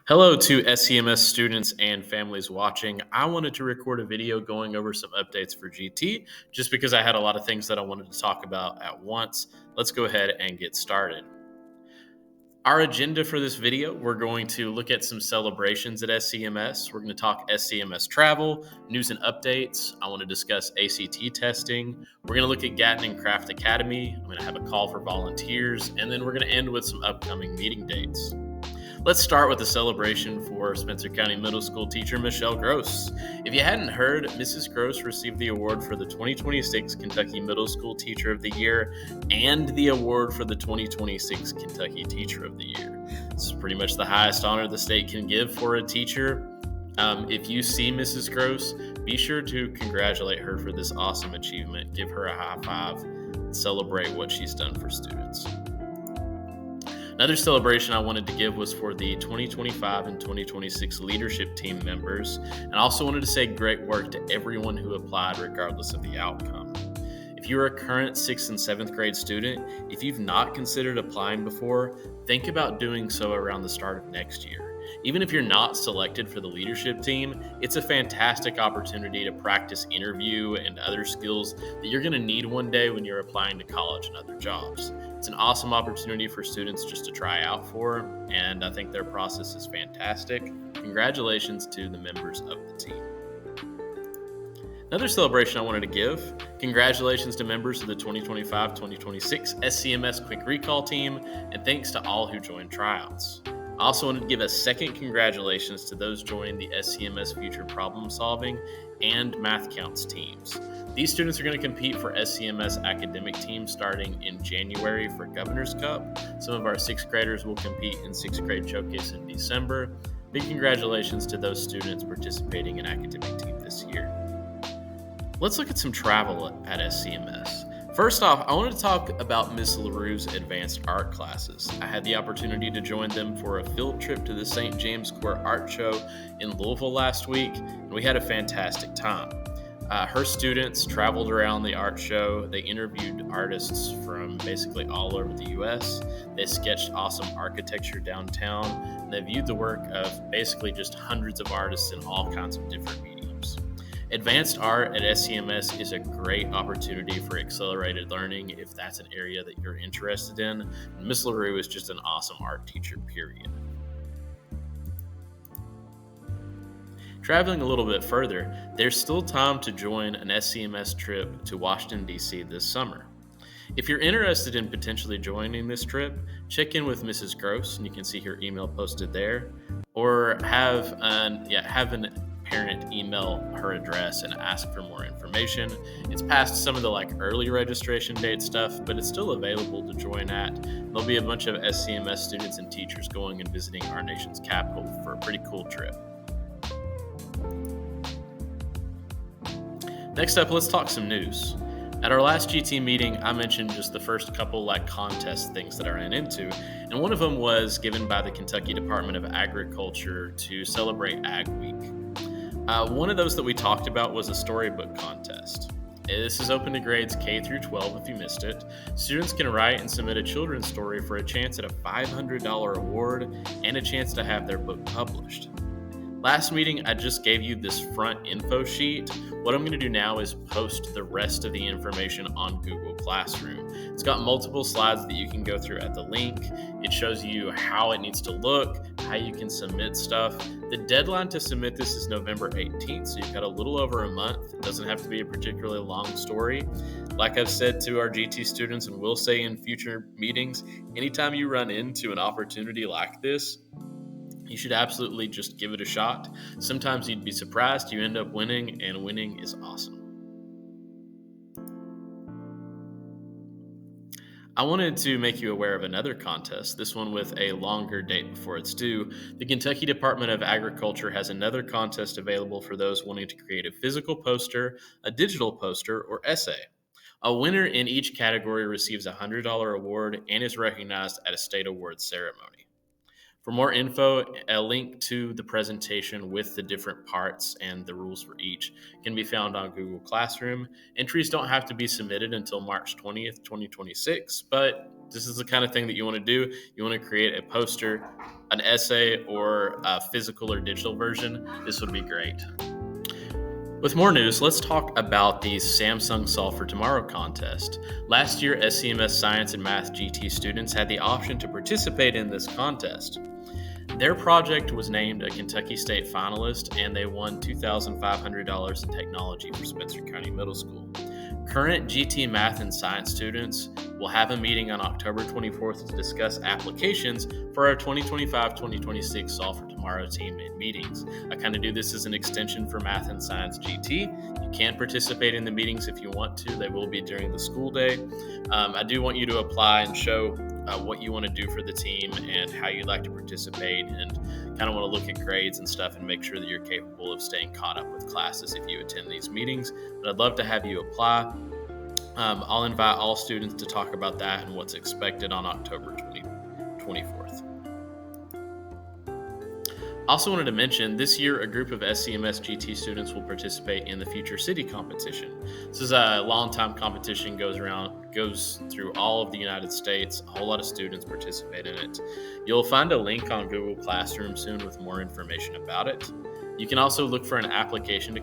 Hello to SCMS students and families watching. I wanted to record a video going over some updates for GT just because I had a lot of things that I wanted to talk about at once. Let's go ahead and get started. Our agenda for this video, we're going to look at some celebrations at SCMS. We're going to talk SCMS travel, news and updates. I want to discuss ACT testing. We're going to look at Gatton and Craft Academy. I'm going to have a call for volunteers, and then we're going to end with some upcoming meeting dates. Let's start with a celebration for Spencer County Middle School teacher Michelle Gross. If you hadn't heard, Mrs. Gross received the award for the 2026 Kentucky Middle School Teacher of the Year and the award for the 2026 Kentucky Teacher of the Year. This is pretty much the highest honor the state can give for a teacher. If you see Mrs. Gross, be sure to congratulate her for this awesome achievement. Give her a high five, celebrate what she's done for students. Another celebration I wanted to give was for the 2025 and 2026 leadership team members, and I also wanted to say great work to everyone who applied regardless of the outcome. If you're a current 6th and 7th grade student, if you've not considered applying before, think about doing so around the start of next year. Even if you're not selected for the leadership team, it's a fantastic opportunity to practice interview and other skills that you're going to need one day when you're applying to college and other jobs. It's an awesome opportunity for students just to try out for, and I think their process is fantastic. Congratulations to the members of the team. Another celebration I wanted to give, congratulations to members of the 2025-2026 SCMS Quick Recall team, and thanks to all who joined tryouts. I also wanted to give a second congratulations to those joining the SCMS Future Problem Solving and Math Counts teams. These students are going to compete for SCMS academic teams starting in January for Governor's Cup. Some of our 6th graders will compete in 6th grade showcase in December. Big congratulations to those students participating in academic team this year. Let's look at some travel at SCMS. First off, I wanted to talk about Miss LaRue's advanced art classes. I had the opportunity to join them for a field trip to the St. James Square Art Show in Louisville last week, and we had a fantastic time. Her students traveled around the art show. They interviewed artists from basically all over the U.S. They sketched awesome architecture downtown, and they viewed the work of basically just hundreds of artists in all kinds of different mediums. Advanced art at SCMS is a great opportunity for accelerated learning if that's an area that you're interested in. And Ms. LaRue is just an awesome art teacher, period. Traveling a little bit further, there's still time to join an SCMS trip to Washington, D.C. this summer. If you're interested in potentially joining this trip, check in with Mrs. Gross, and you can see her email posted there, or have an parent email her address and ask for more information. It's past some of the early registration date stuff, but it's still available to join at. There'll be a bunch of SCMS students and teachers going and visiting our nation's capital for a pretty cool trip. Next up, let's talk some news. At our last GT meeting, I mentioned just the first couple contest things that I ran into, and one of them was given by the Kentucky Department of Agriculture to celebrate Ag Week. One of those that we talked about was a storybook contest. This is open to grades K through 12 if you missed it. Students can write and submit a children's story for a chance at a $500 award and a chance to have their book published. Last meeting, I just gave you this front info sheet. What I'm going to do now is post the rest of the information on Google Classroom. It's got multiple slides that you can go through at the link. It shows you how it needs to look, how you can submit stuff. The deadline to submit this is November 18th, so you've got a little over a month. It doesn't have to be a particularly long story. Like I've said to our GT students and will say in future meetings, anytime you run into an opportunity like this, you should absolutely just give it a shot. Sometimes you'd be surprised you end up winning, and winning is awesome. I wanted to make you aware of another contest, this one with a longer date before it's due. The Kentucky Department of Agriculture has another contest available for those wanting to create a physical poster, a digital poster, or essay. A winner in each category receives a $100 award and is recognized at a state awards ceremony. For more info, a link to the presentation with the different parts and the rules for each can be found on Google Classroom. Entries don't have to be submitted until March 20th, 2026, but this is the kind of thing that you want to do. You want to create a poster, an essay, or a physical or digital version. This would be great. With more news, let's talk about the Samsung Solve for Tomorrow contest. Last year, SCMS Science and Math GT students had the option to participate in this contest. Their project was named a Kentucky State finalist, and they won $2,500 in technology for Spencer County Middle School. Current GT Math and Science students will have a meeting on October 24th to discuss applications for our 2025-2026 Solve for Tomorrow team in meetings. I kind of do this as an extension for Math and Science GT. You can participate in the meetings if you want to. They will be during the school day. I do want you to apply and show what you want to do for the team and how you'd like to participate, and kind of want to look at grades and stuff and make sure that you're capable of staying caught up with classes if you attend these meetings. But I'd love to have you apply. I'll invite all students to talk about that and what's expected on October 24th. Also wanted to mention, this year a group of SCMS GT students will participate in the Future City competition. This is a long-time competition, goes through all of the United States. A whole lot of students participate in it. You'll find a link on Google Classroom soon with more information about it. You can also look for an application to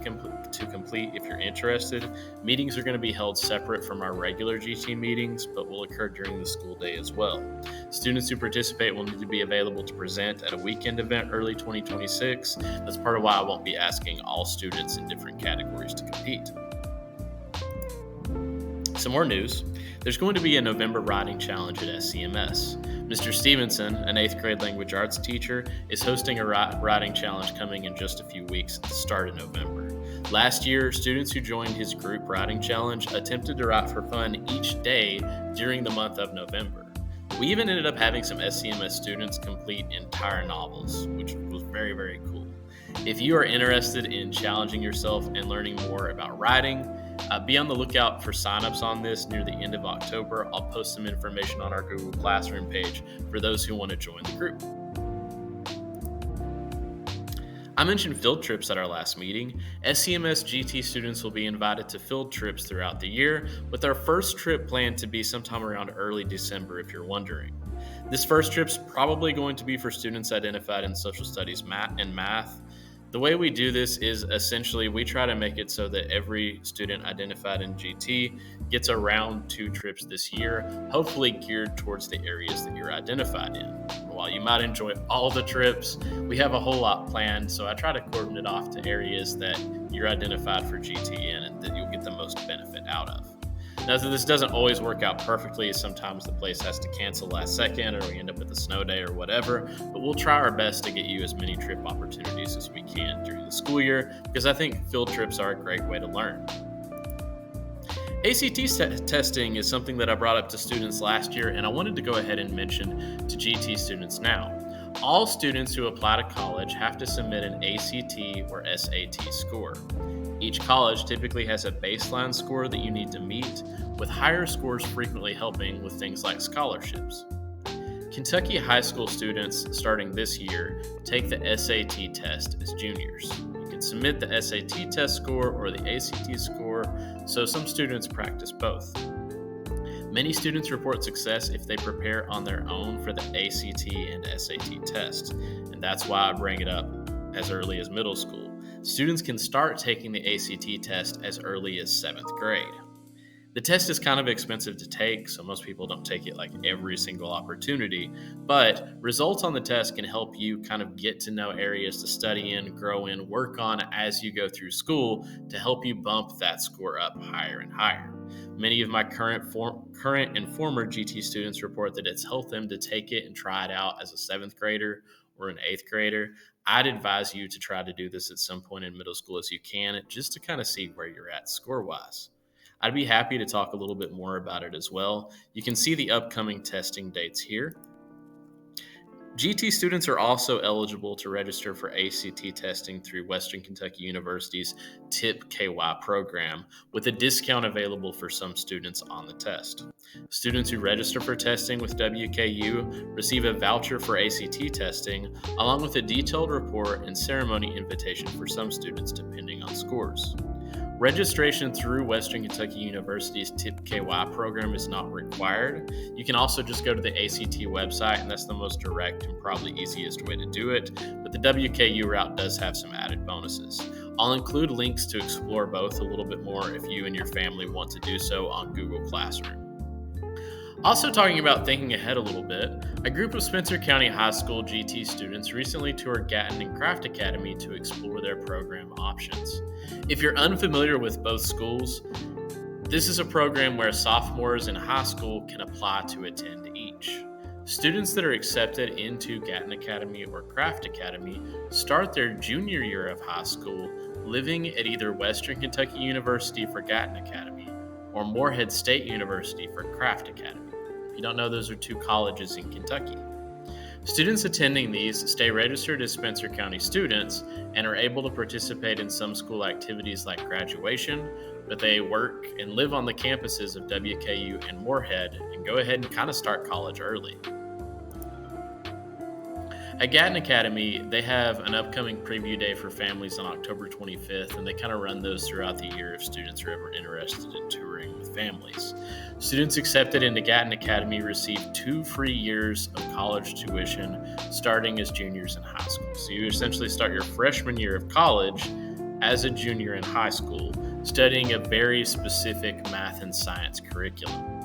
complete if you're interested. Meetings are going to be held separate from our regular GT meetings, but will occur during the school day as well. Students who participate will need to be available to present at a weekend event early 2026. That's part of why I won't be asking all students in different categories to compete. Some more news. There's going to be a November writing challenge at SCMS. Mr. Stevenson, an 8th grade language arts teacher, is hosting a writing challenge coming in just a few weeks at the start of November. Last year, students who joined his group writing challenge attempted to write for fun each day during the month of November. We even ended up having some SCMS students complete entire novels, which was very, very cool. If you are interested in challenging yourself and learning more about writing, be on the lookout for signups on this near the end of October. I'll post some information on our Google Classroom page for those who want to join the group. I mentioned field trips at our last meeting. SCMS GT students will be invited to field trips throughout the year, with our first trip planned to be sometime around early December, if you're wondering. This first trip's probably going to be for students identified in social studies and math. The way we do this is essentially we try to make it so that every student identified in GT gets around 2 trips this year, hopefully geared towards the areas that you're identified in. While you might enjoy all the trips, we have a whole lot planned, so I try to coordinate it off to areas that you're identified for GT in and that you'll get the most benefit out of. Now, this doesn't always work out perfectly. Sometimes the place has to cancel last second, or we end up with a snow day or whatever, but we'll try our best to get you as many trip opportunities as we can during the school year, because I think field trips are a great way to learn. ACT testing is something that I brought up to students last year, and I wanted to go ahead and mention to GT students now. All students who apply to college have to submit an ACT or SAT score. Each college typically has a baseline score that you need to meet, with higher scores frequently helping with things like scholarships. Kentucky high school students starting this year take the SAT test as juniors. You can submit the SAT test score or the ACT score, so some students practice both. Many students report success if they prepare on their own for the ACT and SAT test, and that's why I bring it up as early as middle school. Students can start taking the ACT test as early as 7th grade. The test is kind of expensive to take, so most people don't take it like every single opportunity, but results on the test can help you kind of get to know areas to study in, grow in, work on as you go through school to help you bump that score up higher and higher. Many of my current and former GT students report that it's helped them to take it and try it out as a 7th grader or an 8th grader. I'd advise you to try to do this at some point in middle school as you can, just to kind of see where you're at score-wise. I'd be happy to talk a little bit more about it as well. You can see the upcoming testing dates here. GT students are also eligible to register for ACT testing through Western Kentucky University's TIP KY program, with a discount available for some students on the test. Students who register for testing with WKU receive a voucher for ACT testing, along with a detailed report and ceremony invitation for some students, depending on scores. Registration through Western Kentucky University's TIP KY program is not required. You can also just go to the ACT website, and that's the most direct and probably easiest way to do it. But the WKU route does have some added bonuses. I'll include links to explore both a little bit more if you and your family want to do so on Google Classroom. Also, talking about thinking ahead a little bit, a group of Spencer County High School GT students recently toured Gatton and Craft Academy to explore their program options. If you're unfamiliar with both schools, this is a program where sophomores in high school can apply to attend each. Students that are accepted into Gatton Academy or Craft Academy start their junior year of high school living at either Western Kentucky University for Gatton Academy or Morehead State University for Craft Academy. If you don't know, those are two colleges in Kentucky. Students attending these stay registered as Spencer County students and are able to participate in some school activities like graduation, but they work and live on the campuses of WKU and Morehead and go ahead and kind of start college early. At Gatton Academy, they have an upcoming preview day for families on October 25th, and they kind of run those throughout the year if students are ever interested in touring with families. Students accepted into Gatton Academy receive 2 free years of college tuition starting as juniors in high school. So you essentially start your freshman year of college as a junior in high school, studying a very specific math and science curriculum.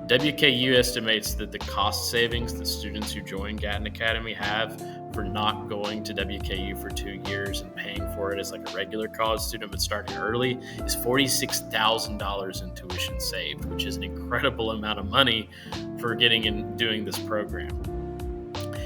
WKU estimates that the cost savings that students who join Gatton Academy have for not going to WKU for 2 years and paying for it as like a regular college student but starting early is $46,000 in tuition saved, which is an incredible amount of money for getting and doing this program.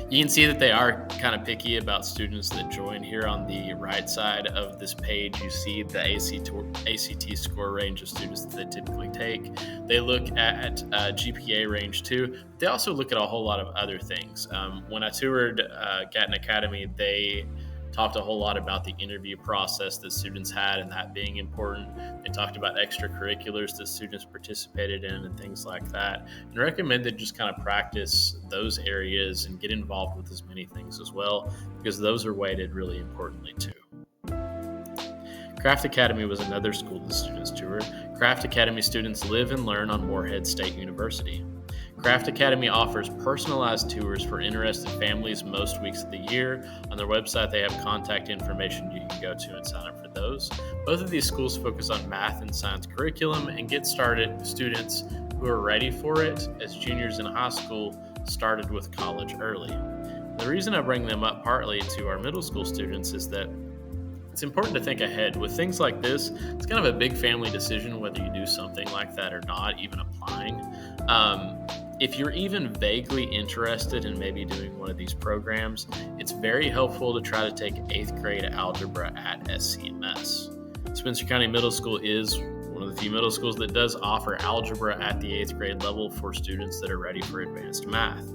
You can see that they are kind of picky about students that join. Here on the right side of this page, you see the ACT score range of students that they typically take. They look at GPA range too. They also look at a whole lot of other things. When I toured Gatton Academy, they talked a whole lot about the interview process that students had and that being important. They talked about extracurriculars that students participated in and things like that, and recommended just kind of practice those areas and get involved with as many things as well, because those are weighted really importantly too. Craft Academy was another school the students toured. Craft Academy students live and learn on Morehead State University. Craft Academy offers personalized tours for interested families most weeks of the year. On their website, they have contact information you can go to and sign up for those. Both of these schools focus on math and science curriculum and get started students who are ready for it as juniors in high school started with college early. The reason I bring them up partly to our middle school students is that it's important to think ahead. With things like this, it's kind of a big family decision whether you do something like that or not, even applying. If you're even vaguely interested in maybe doing one of these programs, it's very helpful to try to take 8th grade algebra at SCMS. Spencer County Middle School is one of the few middle schools that does offer algebra at the 8th grade level for students that are ready for advanced math.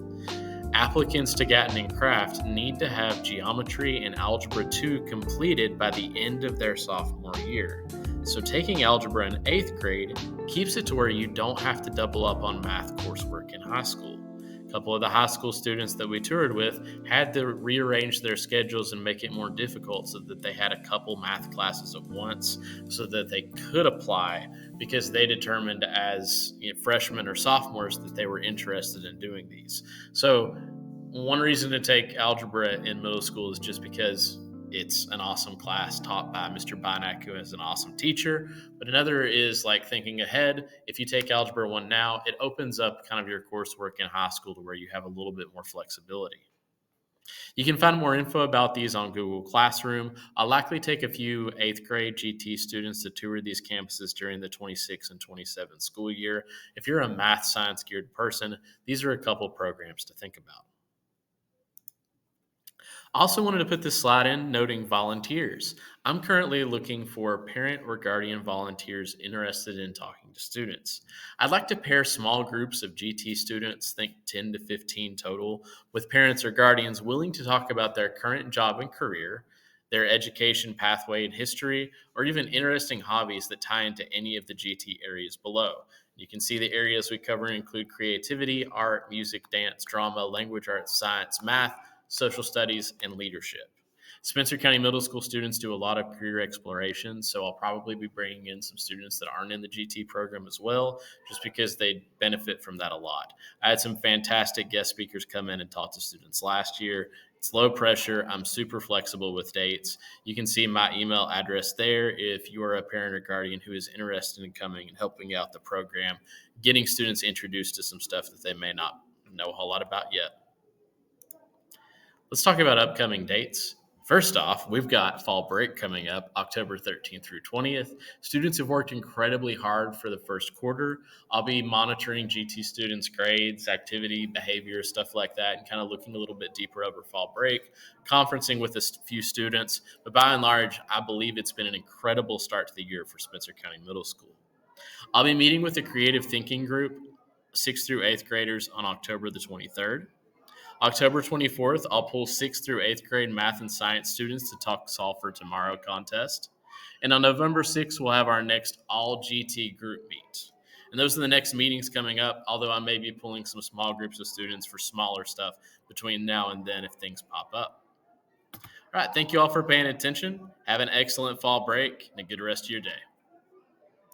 Applicants to Gatton and Craft need to have Geometry and Algebra 2 completed by the end of their sophomore year. So taking algebra in 8th grade keeps it to where you don't have to double up on math coursework in high school. A couple of the high school students that we toured with had to rearrange their schedules and make it more difficult so that they had a couple math classes at once so that they could apply, because they determined as freshmen or sophomores that they were interested in doing these. So one reason to take algebra in middle school is just because it's an awesome class taught by Mr. Bynack, who is an awesome teacher. But another is like thinking ahead. If you take Algebra 1 now, it opens up kind of your coursework in high school to where you have a little bit more flexibility. You can find more info about these on Google Classroom. I'll likely take a few 8th grade GT students to tour these campuses during the 26 and 27 school year. If you're a math science geared person, these are a couple programs to think about. I also wanted to put this slide in noting volunteers. I'm currently looking for parent or guardian volunteers interested in talking to students. I'd like to pair small groups of GT students, think 10 to 15 total, with parents or guardians willing to talk about their current job and career, their education pathway and history, or even interesting hobbies that tie into any of the GT areas below. You can see the areas we cover include creativity, art, music, dance, drama, language arts, science, math, social studies, and leadership. Spencer County Middle School students do a lot of career exploration, so I'll probably be bringing in some students that aren't in the GT program as well, just because they benefit from that a lot. I had some fantastic guest speakers come in and talk to students last year. It's low pressure. I'm super flexible with dates. You can see my email address there if you are a parent or guardian who is interested in coming and helping out the program, getting students introduced to some stuff that they may not know a whole lot about yet. Let's talk about upcoming dates. First off, we've got fall break coming up October 13th through 20th. Students have worked incredibly hard for the first quarter. I'll be monitoring GT students' grades, activity, behavior, stuff like that, and kind of looking a little bit deeper over fall break, conferencing with a few students. But by and large, I believe it's been an incredible start to the year for Spencer County Middle School. I'll be meeting with the creative thinking group, 6th through 8th graders, on October the 23rd. October 24th, I'll pull 6th through 8th grade math and science students to talk Solve for Tomorrow contest. And on November 6th, we'll have our next all GT group meet. And those are the next meetings coming up, although I may be pulling some small groups of students for smaller stuff between now and then if things pop up. All right, thank you all for paying attention. Have an excellent fall break and a good rest of your day.